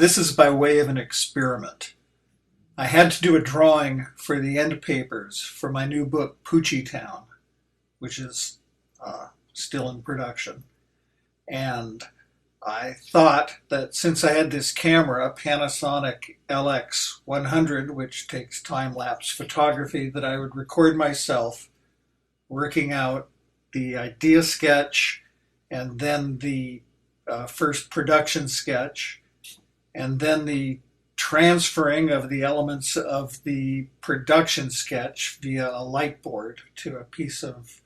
This is by way of an experiment. I had to do a drawing for the end papers for my new book, POOCHYTOWN, which is still in production. And I thought that since I had this camera, a Panasonic LX100, which takes time-lapse photography, that I would record myself working out the idea sketch and then the first production sketch, and then the transferring of the elements of the production sketch via a light board to a piece of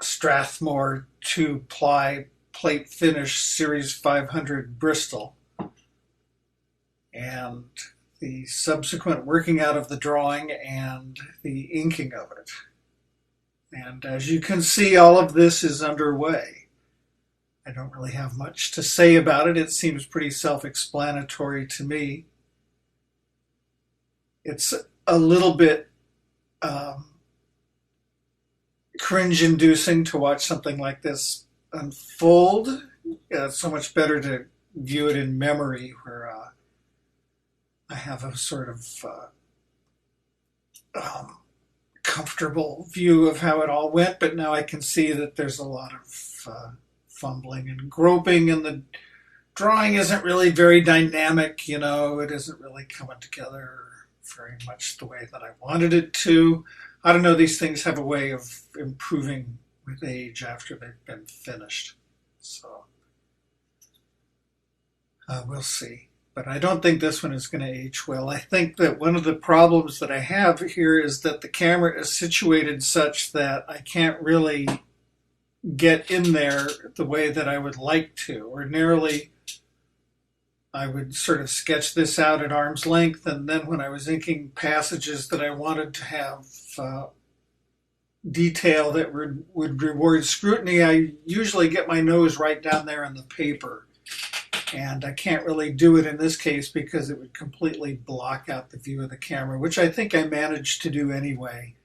Strathmore 2-ply plate finish Series 500 Bristol, and the subsequent working out of the drawing and the inking of it. And as you can see, all of this is underway. I don't really have much to say about it. It seems pretty self-explanatory to me. It's a little bit cringe-inducing to watch something like this unfold. It's so much better to view it in memory, where I have a sort of comfortable view of how it all went, but now I can see that there's a lot of fumbling and groping, and the drawing isn't really very dynamic, you know. It isn't really coming together very much the way that I wanted it to. I don't know, these things have a way of improving with age after they've been finished. So we'll see. But I don't think this one is going to age well. I think that one of the problems that I have here is that the camera is situated such that I can't really get in there the way that I would like to. Ordinarily, I would sort of sketch this out at arm's length, and then when I was inking passages that I wanted to have detail that would reward scrutiny, I usually get my nose right down there in the paper. And I can't really do it in this case because it would completely block out the view of the camera, which I think I managed to do anyway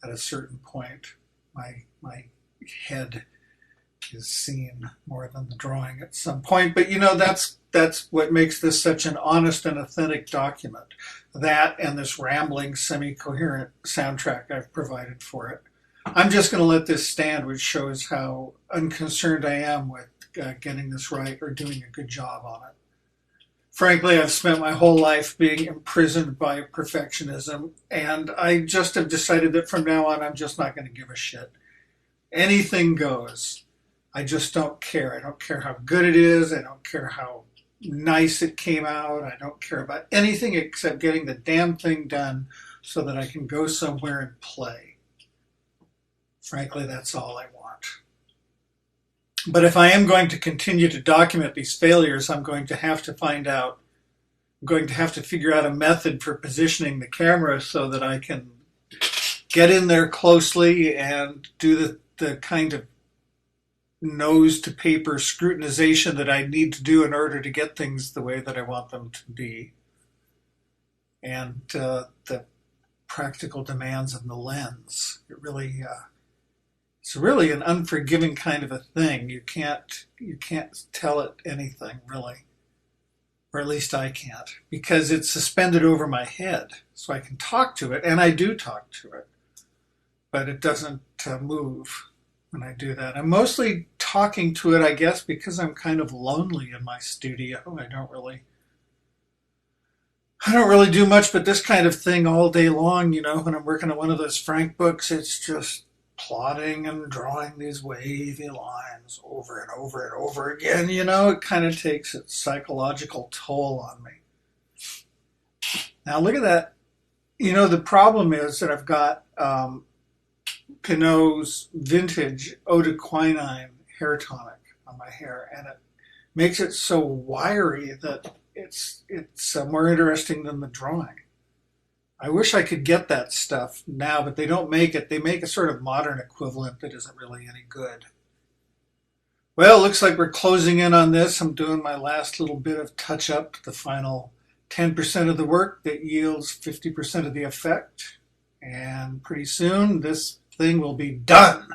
at a certain point. My head is seen more than the drawing at some point. But, you know, that's what makes this such an honest and authentic document. That and this rambling, semi-coherent soundtrack I've provided for it. I'm just going to let this stand, which shows how unconcerned I am with getting this right or doing a good job on it. Frankly, I've spent my whole life being imprisoned by perfectionism, and I just have decided that from now on I'm just not going to give a shit. Anything goes. I just don't care. I don't care how good it is. I don't care how nice it came out. I don't care about anything except getting the damn thing done so that I can go somewhere and play. Frankly, that's all I want. But if I am going to continue to document these failures, I'm going to have to figure out a method for positioning the camera so that I can get in there closely and do the kind of nose to paper scrutinization that I need to do in order to get things the way that I want them to be. And the practical demands of the lens. It's really an unforgiving kind of a thing. You can't tell it anything, really. Or at least I can't, because it's suspended over my head. So I can talk to it, and I do talk to it. But it doesn't move when I do that. I'm mostly talking to it, I guess, because I'm kind of lonely in my studio. I don't really do much but this kind of thing all day long, you know. When I'm working on one of those Frank books, it's just plotting and drawing these wavy lines over and over and over again, you know. It kind of takes its psychological toll on me. Now look at that. You know, the problem is that I've got Pinot's vintage eau de quinine hair tonic on my hair, and it makes it so wiry that it's more interesting than the drawing. I wish I could get that stuff now, but they don't make it. They make a sort of modern equivalent that isn't really any good. Well, it looks like we're closing in on this. I'm doing my last little bit of touch-up, the final 10% of the work that yields 50% of the effect. And pretty soon, this thing will be done.